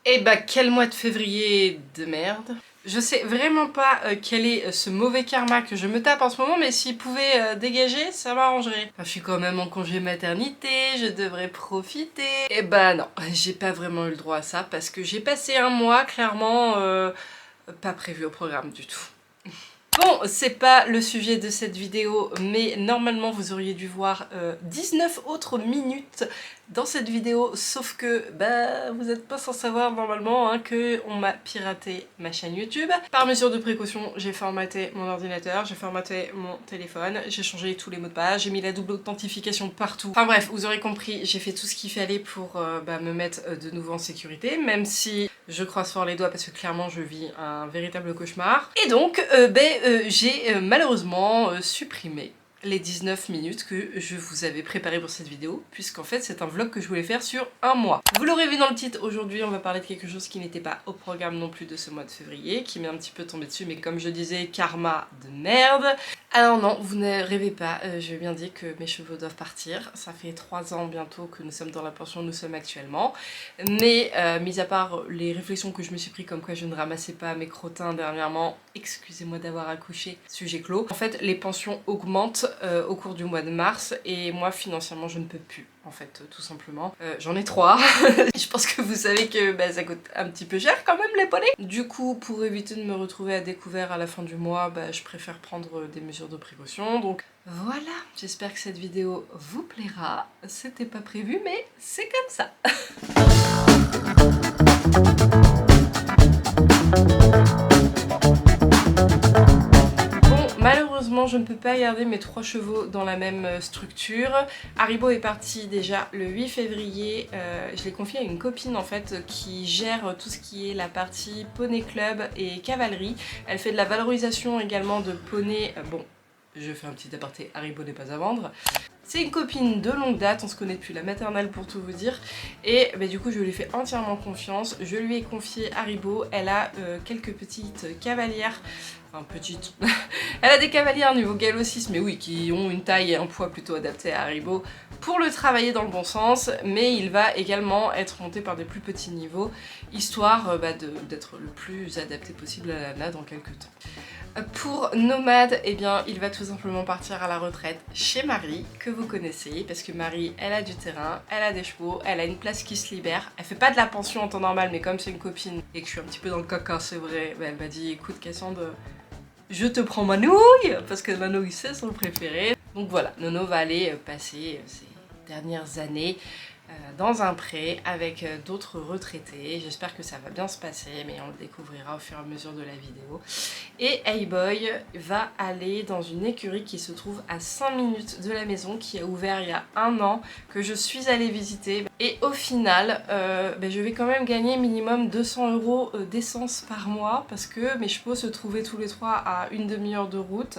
Et bah quel mois de février de merde. Je sais vraiment pas quel est ce mauvais karma que je me tape en ce moment, mais s'il pouvait dégager, ça m'arrangerait. Enfin, je suis quand même en congé maternité, je devrais profiter. Et bah non, j'ai pas vraiment eu le droit à ça parce que j'ai passé un mois clairement pas prévu au programme du tout. Bon, c'est pas le sujet de cette vidéo, mais normalement vous auriez dû voir 19 autres minutes dans cette vidéo, sauf que bah vous n'êtes pas sans savoir normalement hein, que on m'a piraté ma chaîne YouTube. Par mesure de précaution, j'ai formaté mon ordinateur, j'ai formaté mon téléphone, j'ai changé tous les mots de passe, j'ai mis la double authentification partout. Enfin bref, vous aurez compris, j'ai fait tout ce qu'il fallait pour me mettre de nouveau en sécurité, même si je croise fort les doigts parce que clairement je vis un véritable cauchemar. Et donc j'ai malheureusement supprimé les 19 minutes que je vous avais préparées pour cette vidéo, puisqu'en fait c'est un vlog que je voulais faire sur un mois. Vous l'aurez vu dans le titre, aujourd'hui on va parler de quelque chose qui n'était pas au programme non plus de ce mois de février, qui m'est un petit peu tombé dessus, mais comme je disais, karma de merde. Alors non, vous ne rêvez pas, je vais bien dire que mes cheveux doivent partir. Ça fait 3 ans bientôt que nous sommes dans la pension où nous sommes actuellement. Mais mis à part les réflexions que je me suis pris comme quoi je ne ramassais pas mes crottins dernièrement, excusez-moi d'avoir accouché, sujet clos. En fait, les pensions augmentent au cours du mois de mars et moi financièrement je ne peux plus. En fait, tout simplement. J'en ai 3. Je pense que vous savez que bah, ça coûte un petit peu cher quand même les poneys. Du coup, pour éviter de me retrouver à découvert à la fin du mois, bah, je préfère prendre des mesures de précaution. Donc voilà, j'espère que cette vidéo vous plaira. C'était pas prévu, mais c'est comme ça. Malheureusement, je ne peux pas garder mes 3 chevaux dans la même structure. Haribo est parti déjà le 8 février. Je l'ai confié à une copine en fait qui gère tout ce qui est la partie poney club et cavalerie. Elle fait de la valorisation également de poney. Bon, je fais un petit aparté, Haribo n'est pas à vendre. C'est une copine de longue date, on se connaît depuis la maternelle pour tout vous dire. Et bah, du coup je lui ai fait entièrement confiance. Je lui ai confié Haribo, elle a quelques petites cavalières. Enfin petites. Elle a des cavalières niveau Gallo6, mais oui, qui ont une taille et un poids plutôt adaptés à Haribo pour le travailler dans le bon sens, mais il va également être monté par des plus petits niveaux, histoire d'être le plus adapté possible à Lana dans quelques temps. Pour Nomade, eh bien, il va tout simplement partir à la retraite chez Marie, que vous connaissez, parce que Marie, elle a du terrain, elle a des chevaux, elle a une place qui se libère. Elle fait pas de la pension en temps normal, mais comme c'est une copine et que je suis un petit peu dans le caca, c'est vrai, bah, elle m'a dit, écoute Cassandre, je te prends ma nouille, parce que ma nouille c'est son préféré. Donc voilà, Nono va aller passer ses dernières années dans un pré avec d'autres retraités. J'espère que ça va bien se passer, mais on le découvrira au fur et à mesure de la vidéo. Et Hey-Boy va aller dans une écurie qui se trouve à 5 minutes de la maison, qui a ouvert il y a 1 an, que je suis allée visiter. Et au final, je vais quand même gagner minimum 200 € d'essence par mois, parce que mes chevaux se trouvaient tous les 3 à une demi-heure de route.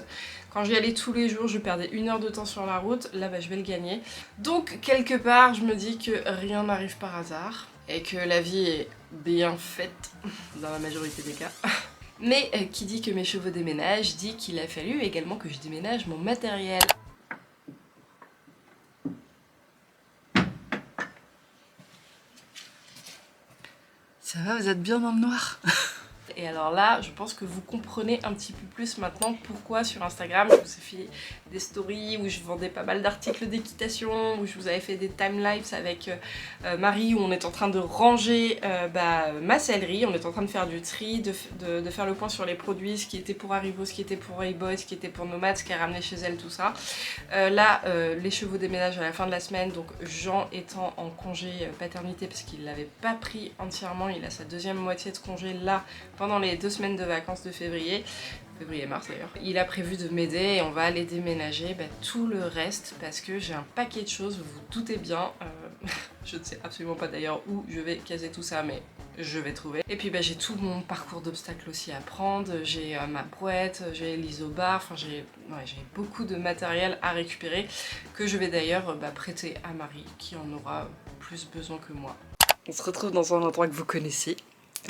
Quand j'y allais tous les jours, je perdais 1 heure de temps sur la route, là je vais le gagner. Donc quelque part, je me dis que rien n'arrive par hasard, et que la vie est bien faite, dans la majorité des cas. Mais qui dit que mes chevaux déménagent, dit qu'il a fallu également que je déménage mon matériel. Ça va, vous êtes bien dans le noir? Et alors là, je pense que vous comprenez un petit peu plus maintenant pourquoi sur Instagram je vous ai fait des stories où je vendais pas mal d'articles d'équitation, où je vous avais fait des time-lapse avec Marie, où on est en train de ranger ma sellerie, on est en train de faire du tri, de faire le point sur les produits, ce qui était pour Haribo, ce qui était pour Hey-Boy, ce qui était pour Nomade, ce qu'elle ramenait chez elle, tout ça. Là, les chevaux déménagent à la fin de la semaine, donc Jean étant en congé paternité parce qu'il l'avait pas pris entièrement, il a sa deuxième moitié de congé là, pendant les 2 semaines de vacances de février-mars d'ailleurs. Il a prévu de m'aider et on va aller déménager tout le reste parce que j'ai un paquet de choses, vous vous doutez bien. Je ne sais absolument pas d'ailleurs où je vais caser tout ça, mais je vais trouver. Et puis j'ai tout mon parcours d'obstacles aussi à prendre, j'ai ma brouette, j'ai l'isobar, enfin j'ai beaucoup de matériel à récupérer que je vais d'ailleurs prêter à Marie qui en aura plus besoin que moi. On se retrouve dans un endroit que vous connaissez,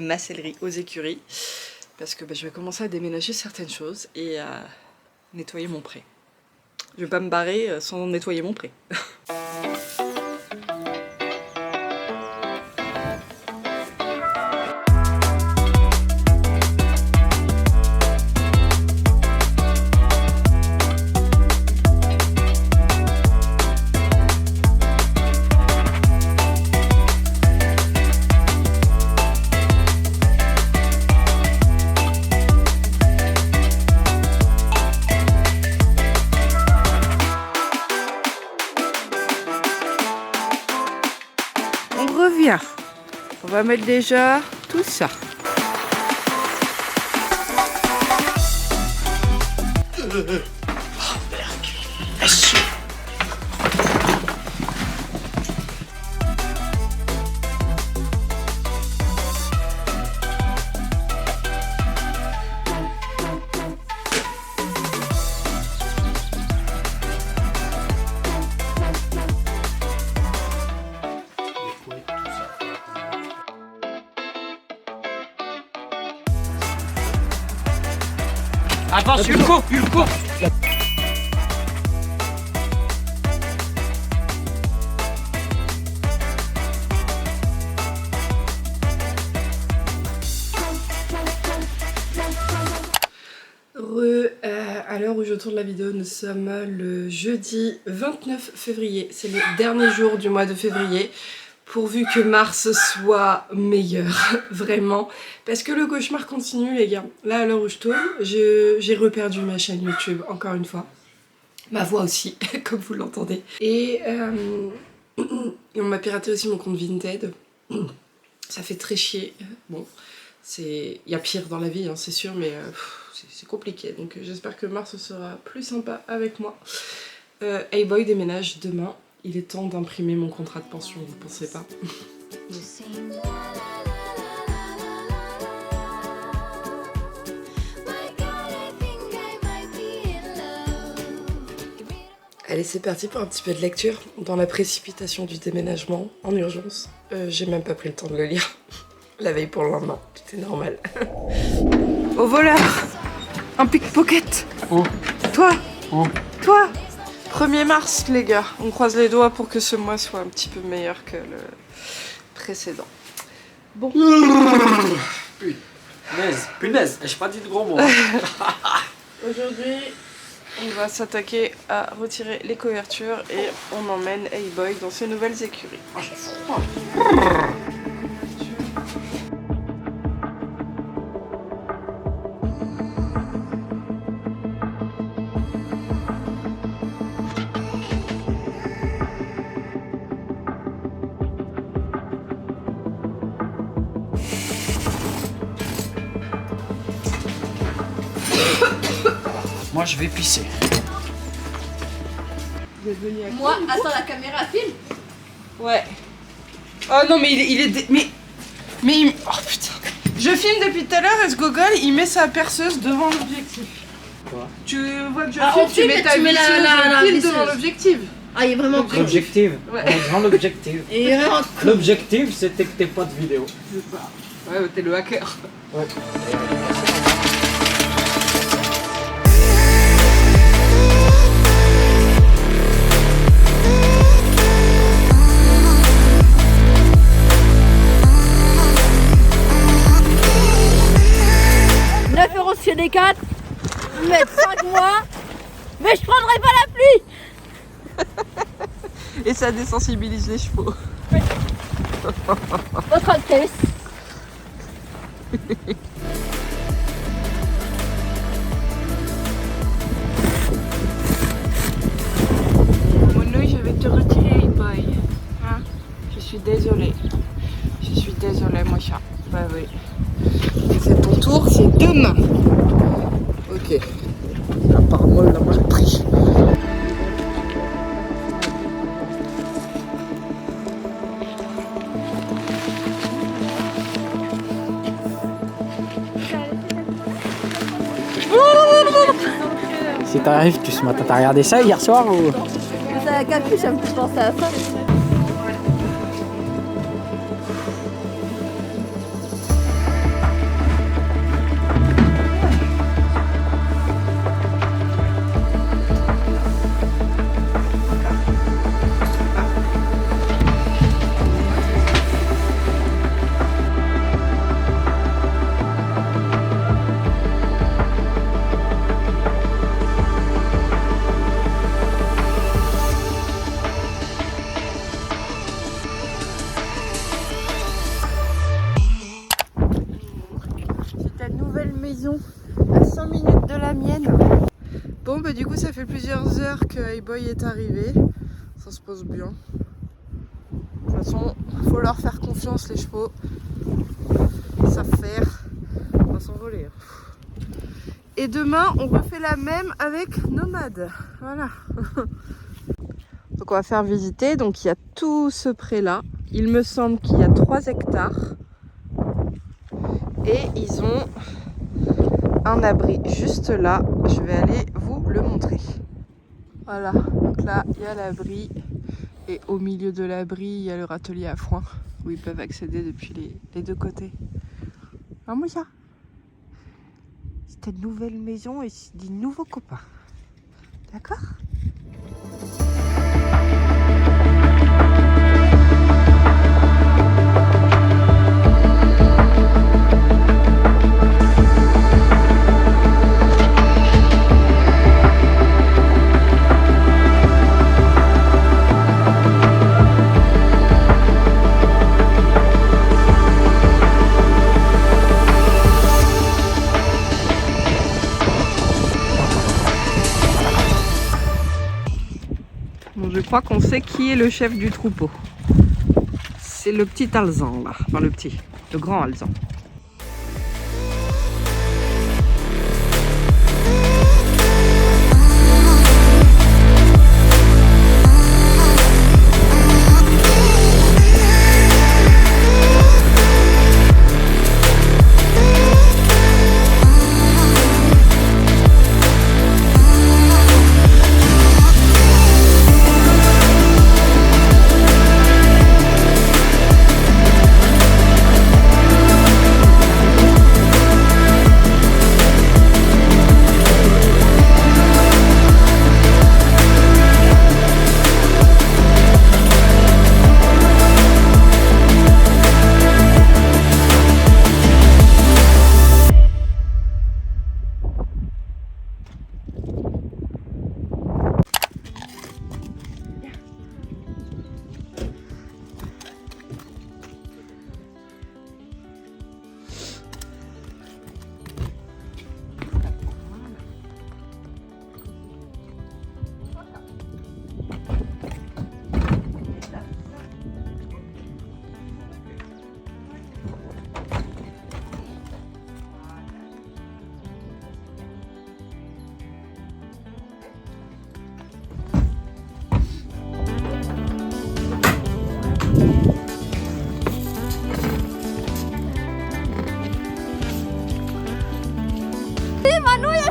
ma sellerie aux écuries, parce que je vais commencer à déménager certaines choses et à nettoyer mon pré. Je vais pas me barrer sans nettoyer mon pré. va mettre déjà tout ça. Attention, Hulko, Hulko. À l'heure où je tourne la vidéo, nous sommes le jeudi 29 février. C'est le dernier jour du mois de février. Pourvu que mars soit meilleur, vraiment. Parce que le cauchemar continue, les gars. Là, à l'heure où je tourne, j'ai reperdu ma chaîne YouTube, encore une fois. Ma voix aussi, comme vous l'entendez. Et on m'a piraté aussi mon compte Vinted. Ça fait très chier. Bon, il y a pire dans la vie, hein, c'est sûr, mais c'est compliqué. Donc j'espère que mars sera plus sympa avec moi. Hey Boy déménage demain. Il est temps d'imprimer mon contrat de pension, vous pensez pas? Allez, c'est parti pour un petit peu de lecture. Dans la précipitation du déménagement, en urgence, j'ai même pas pris le temps de le lire. La veille pour le lendemain, tout est normal. Au voleur, un pickpocket. Oh. Toi, Oh. toi. 1er mars, les gars. On croise les doigts pour que ce mois soit un petit peu meilleur que le précédent. Bon. Punaise, j'ai pas dit de gros mots. Aujourd'hui, on va s'attaquer à retirer les couvertures et on emmène Hey Boy dans ses nouvelles écuries. Oh, j'ai froid. Moi je vais pisser. Vous êtes venu à Moi, attends, la caméra filme. Ouais. Oh non, mais il est... Oh putain. Je filme depuis tout à l'heure et ce gogol, il met sa perceuse devant l'objectif. Quoi? Tu vois que je Ah, filme, on tu filme mets et ta tu mets la pile visseuse. devant l'objectif. Ah, il est vraiment con. L'objectif. Ouais. On est devant l'objectif. Il est vraiment con. L'objectif c'était que t'aies pas de vidéo. C'est ça. Ouais, t'es le hacker. Ouais. Chez les 4, mettre 5 mois, mais je prendrai pas la pluie. Et ça désensibilise les chevaux. Votre Altesse. Monouille, je vais te retirer, Hey Boy. Hein? Je suis désolée. Je suis désolée, mon chat. Bah oui. C'est ton tour, c'est demain. Ok. Apparemment, il l'a mal pris. Si t'arrives, tu ce matin, t'as regardé ça hier soir ou? C'est la capuche, ça me fait penser à ça. À 5 minutes de la mienne. Bon bah du coup ça fait plusieurs heures que Hey Boy est arrivé. Ça se passe bien. De toute façon, faut leur faire confiance les chevaux. s'affaire, on va s'envoler. Et demain, on refait la même avec Nomade. Voilà. Donc on va faire visiter. Donc il y a tout ce pré-là. Il me semble qu'il y a 3 hectares. Et ils ont un abri juste là. Je vais aller vous le montrer. Voilà. Donc là, il y a l'abri. Et au milieu de l'abri, il y a le râtelier à foin. Où ils peuvent accéder depuis les 2 côtés. Ah, moi ça. C'est une nouvelle maison et des nouveaux copains. D'accord ? Bon, je crois qu'on sait qui est le chef du troupeau. C'est le petit alezan là. Enfin le grand alezan.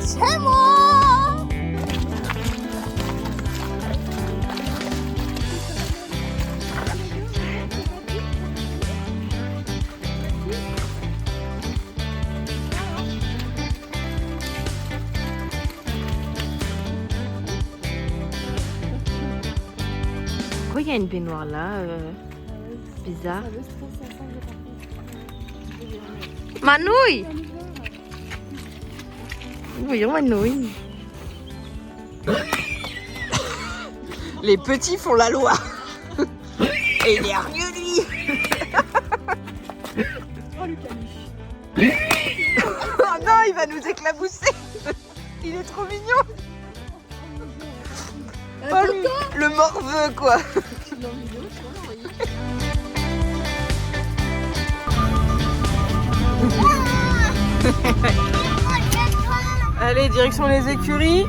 chez moi. Pourquoi il y a une baignoire là bizarre. Manouille. Voyons Manouille. Les petits font la loi. Et il est hargneux lui. Oh non, il va nous éclabousser. Il est trop mignon. Oh, le morveux quoi. Allez, direction les écuries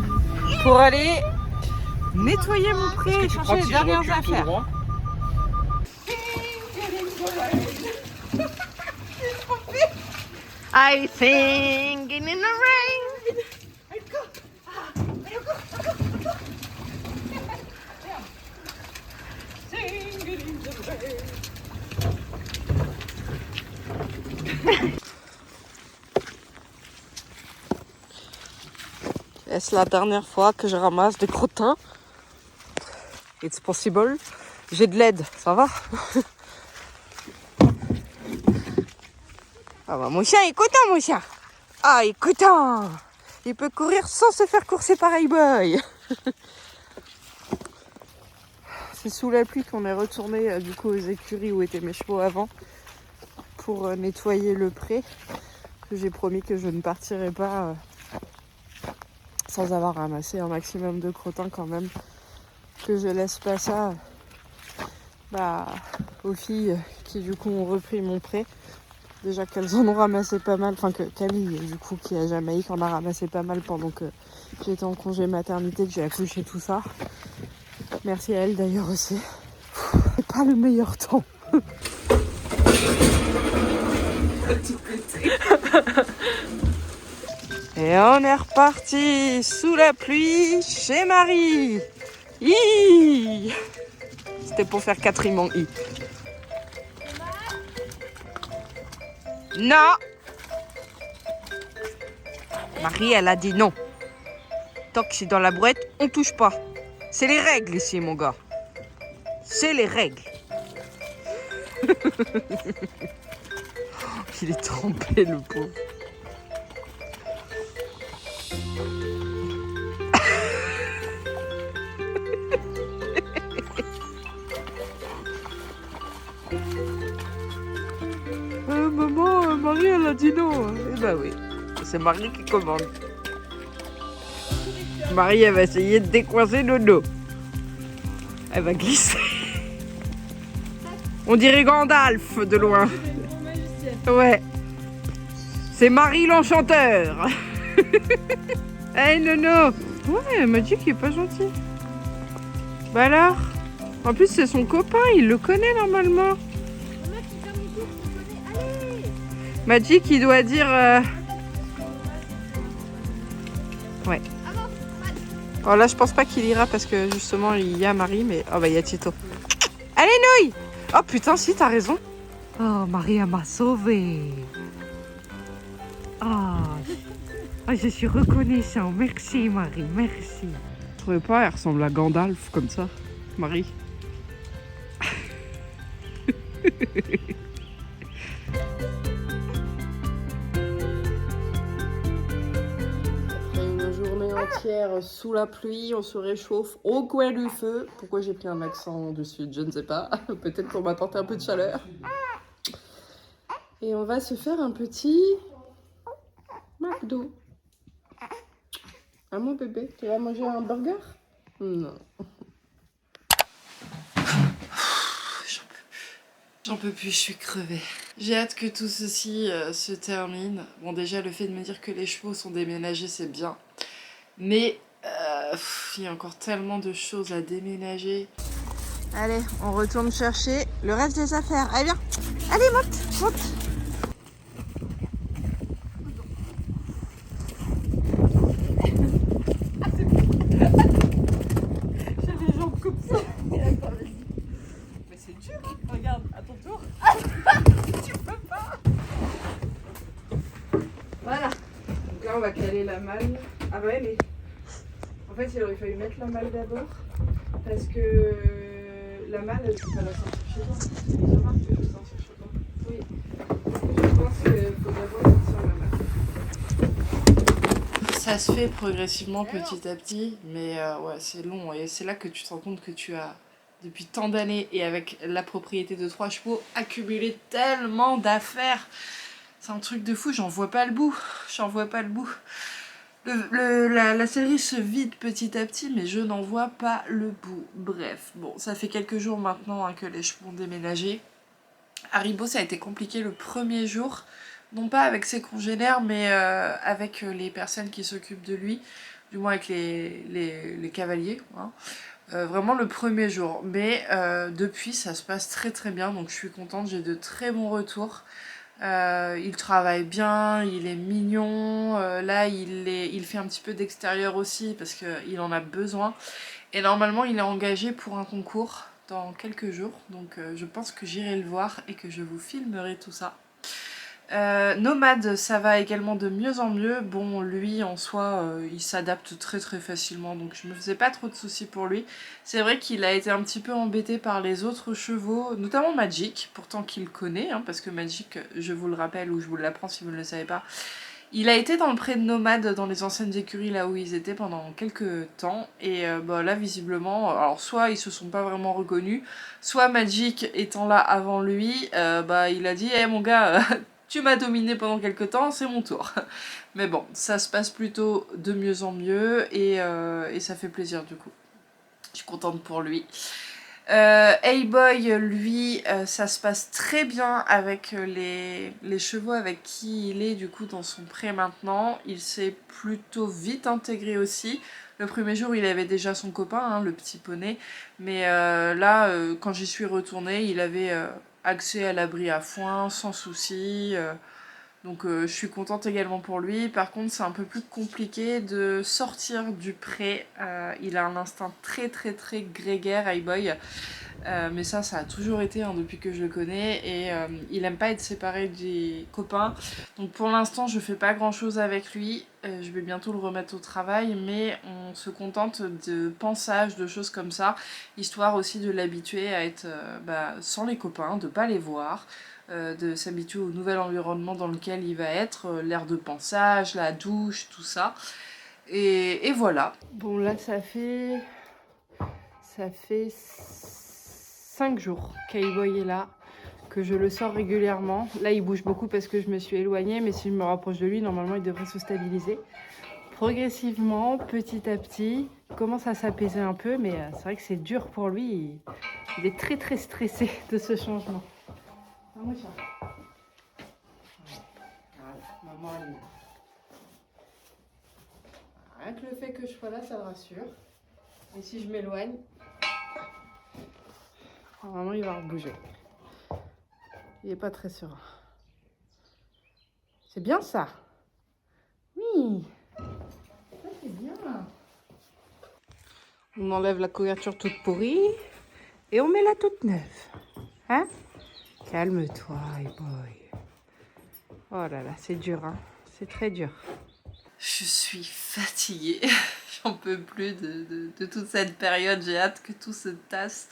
pour aller nettoyer mon pré et chercher les dernières affaires. I sing in the rain. Est-ce la dernière fois que je ramasse des crottins? It's possible. J'ai de l'aide, ça va? Ah bah mon chien est content, mon chien. Ah, il est content. Il peut courir sans se faire courser par Boy. C'est sous la pluie qu'on est retourné du coup aux écuries où étaient mes chevaux avant pour nettoyer le pré. Que j'ai promis que je ne partirai pas sans avoir ramassé un maximum de crottins quand même. Que je laisse pas ça aux filles qui du coup ont repris mon pré. déjà qu'elles en ont ramassé pas mal, enfin que Camille, du coup, qui est à Jamaïque, en a ramassé pas mal pendant que j'étais en congé maternité, que j'ai accouché, tout ça. Merci à elle d'ailleurs aussi. C'est pas le meilleur temps. Et on est reparti sous la pluie chez Marie. Hi. C'était pour faire 4 rimes en i. Non. Marie, elle a dit non. Tant que c'est dans la brouette, on touche pas. C'est les règles ici, mon gars. C'est les règles. Il est trempé, le pauvre. Maman, Marie, elle a dit non. Eh ben oui, c'est Marie qui commande. Marie, elle va essayer de décoincer Nono. Elle va glisser. On dirait Gandalf de loin. Ouais. C'est Marie l'enchanteur. Hey Nono. Ouais, elle m'a dit qu'il est pas gentil. Bah alors? En plus, c'est son copain, il le connaît normalement. Magic, il doit dire... Ouais. Alors là, je pense pas qu'il ira parce que justement, il y a Marie, mais... Oh bah, il y a Tito. Allez, nouille! Oh putain, si, t'as raison. Oh, Marie, elle m'a sauvée. Oh, je suis reconnaissant. Merci, Marie, merci. Je trouvais pas, elle ressemble à Gandalf comme ça, Marie. Entière sous la pluie, on se réchauffe au coin du feu. Pourquoi j'ai pris un accent de sud, je ne sais pas. Peut-être pour m'apporter un peu de chaleur. Et on va se faire un petit McDo. Ah mon bébé, tu vas manger un burger? Non. J'en peux plus, je suis crevée. J'ai hâte que tout ceci se termine. Bon, déjà, le fait de me dire que les chevaux sont déménagés, c'est bien. Mais il y a encore tellement de choses à déménager. Allez, on retourne chercher le reste des affaires. Allez, viens. Allez, monte, monte. J'ai les jambes comme ça. Mais c'est dur, hein. Regarde, à ton tour. Tu peux pas. Voilà. Donc là, on va caler la malle. Ah ouais, mais en fait, il aurait fallu mettre la malle d'abord parce que la malle, tu vas la sortir chez toi. C'est les remarques que je vais sortir chez toi. Oui. Je pense qu'il faut d'abord sortir la malle. Ça se fait progressivement petit à petit, mais ouais, c'est long. Et c'est là que tu te rends compte que tu as, depuis tant d'années et avec la propriété de 3 chevaux, accumulé tellement d'affaires. C'est un truc de fou, j'en vois pas le bout. J'en vois pas le bout. La série se vide petit à petit, mais je n'en vois pas le bout. Bref, bon, ça fait quelques jours maintenant hein, que les chevaux ont déménagé. Haribo, ça a été compliqué le premier jour, non pas avec ses congénères, mais avec les personnes qui s'occupent de lui, du moins avec les cavaliers, hein. Vraiment le premier jour. Mais depuis, ça se passe très très bien, donc je suis contente, j'ai de très bons retours. Il travaille bien, il est mignon, là il fait un petit peu d'extérieur aussi parce qu'il en a besoin. Et normalement il est engagé pour un concours dans quelques jours, donc je pense que j'irai le voir et que je vous filmerai tout ça. Nomade, ça va également de mieux en mieux. Bon, lui en soi, il s'adapte très très facilement, donc je me faisais pas trop de soucis pour lui. C'est vrai qu'il a été un petit peu embêté par les autres chevaux, notamment Magic, pourtant qu'il connaît, hein, parce que Magic, je vous le rappelle, ou je vous l'apprends si vous ne le savez pas, il a été dans le pré de Nomade, dans les anciennes écuries là où ils étaient pendant quelques temps, et bah, là visiblement, alors soit ils se sont pas vraiment reconnus, soit Magic étant là avant lui, bah il a dit hey, mon gars, tu m'as dominé pendant quelques temps, c'est mon tour. Mais bon, ça se passe plutôt de mieux en mieux et ça fait plaisir du coup. Je suis contente pour lui. Hey-Boy, lui, ça se passe très bien avec les chevaux avec qui il est du coup dans son pré maintenant. Il s'est plutôt vite intégré aussi. Le premier jour, il avait déjà son copain, hein, le petit poney. Mais là, quand j'y suis retournée, il avait accès à l'abri à foin, sans souci. Donc je suis contente également pour lui. Par contre, c'est un peu plus compliqué de sortir du pré. Il a un instinct très grégaire, Hey-Boy. Mais ça a toujours été hein, depuis que je le connais. Et il aime pas être séparé des copains. Donc pour l'instant, je fais pas grand chose avec lui. Je vais bientôt le remettre au travail. Mais on se contente de pansages, de choses comme ça. Histoire aussi de l'habituer à être sans les copains, de pas les voir. De s'habituer au nouvel environnement dans lequel il va être, l'air de pansage, la douche, tout ça. Et voilà. Bon là ça fait 5 jours qu'Hey-Boy est là, que je le sors régulièrement. Là il bouge beaucoup parce que je me suis éloignée, mais si je me rapproche de lui, normalement il devrait se stabiliser. Progressivement, petit à petit, il commence à s'apaiser un peu, mais c'est vrai que c'est dur pour lui. Il est très stressé de ce changement. Maman, elle est là. Rien que le fait que je sois là, ça le rassure. Et si je m'éloigne, normalement il va rebouger. Il est pas très serein. C'est bien ça. Oui. Ça c'est bien. On enlève la couverture toute pourrie et on met la toute neuve. Hein? Calme-toi, Hey-Boy. Oh là là, c'est dur, hein. C'est très dur. Je suis fatiguée. J'en peux plus de toute cette période. J'ai hâte que tout se tasse.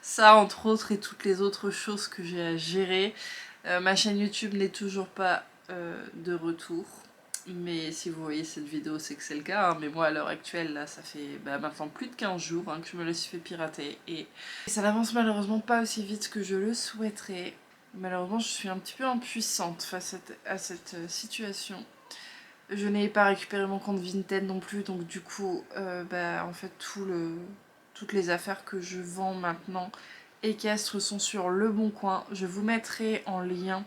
Ça, entre autres, et toutes les autres choses que j'ai à gérer. Ma chaîne YouTube n'est toujours pas de retour. Mais si vous voyez cette vidéo, c'est que c'est le cas. Hein. Mais moi, à l'heure actuelle, là, ça fait maintenant plus de 15 jours hein, que je me le suis fait pirater. Et ça n'avance malheureusement pas aussi vite que je le souhaiterais. Malheureusement, je suis un petit peu impuissante face à cette situation. Je n'ai pas récupéré mon compte Vinted non plus. Donc du coup, en fait, toutes les affaires que je vends maintenant équestres sont sur Le Bon Coin. Je vous mettrai en lien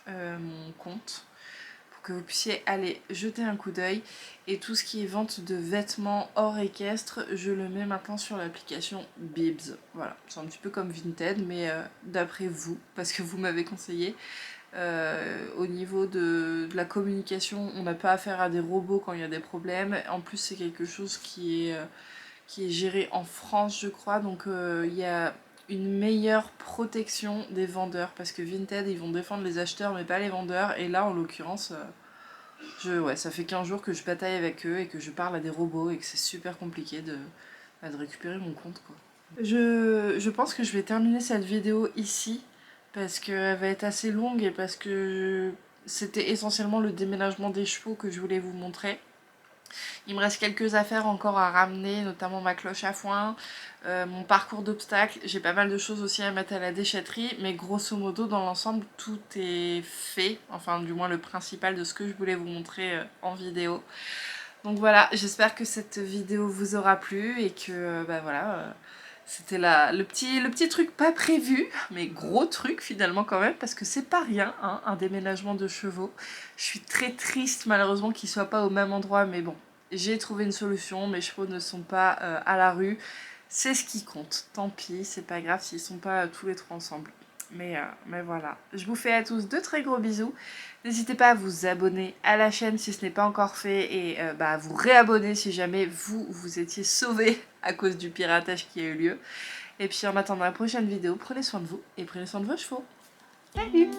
mon compte, que vous puissiez aller jeter un coup d'œil. Et tout ce qui est vente de vêtements hors équestre, je le mets maintenant sur l'application Bibs. Voilà, c'est un petit peu comme Vinted, mais d'après vous, parce que vous m'avez conseillé. Au niveau de la communication, on n'a pas affaire à des robots quand il y a des problèmes. En plus, c'est quelque chose qui est géré en France, je crois. Donc il y a une meilleure protection des vendeurs, parce que Vinted ils vont défendre les acheteurs mais pas les vendeurs, et là en l'occurrence ça fait 15 jours que je bataille avec eux et que je parle à des robots et que c'est super compliqué de récupérer mon compte quoi. Je pense que je vais terminer cette vidéo ici parce qu'elle va être assez longue et parce que c'était essentiellement le déménagement des chevaux que je voulais vous montrer. Il me reste quelques affaires encore à ramener, notamment ma cloche à foin, mon parcours d'obstacles. J'ai pas mal de choses aussi à mettre à la déchetterie, mais grosso modo, dans l'ensemble, tout est fait. Enfin, du moins le principal de ce que je voulais vous montrer en vidéo. Donc voilà, j'espère que cette vidéo vous aura plu et que, c'était le petit truc pas prévu, mais gros truc finalement quand même, parce que c'est pas rien, hein, un déménagement de chevaux. Je suis très triste malheureusement qu'ils soient pas au même endroit, mais bon, j'ai trouvé une solution, mes chevaux ne sont pas à la rue, c'est ce qui compte. Tant pis, c'est pas grave s'ils sont pas tous les trois ensemble. Mais voilà, je vous fais à tous de très gros bisous. N'hésitez pas à vous abonner à la chaîne si ce n'est pas encore fait et à vous réabonner si jamais vous étiez sauvés à cause du piratage qui a eu lieu. Et puis en attendant la prochaine vidéo, prenez soin de vous et prenez soin de vos chevaux. Salut!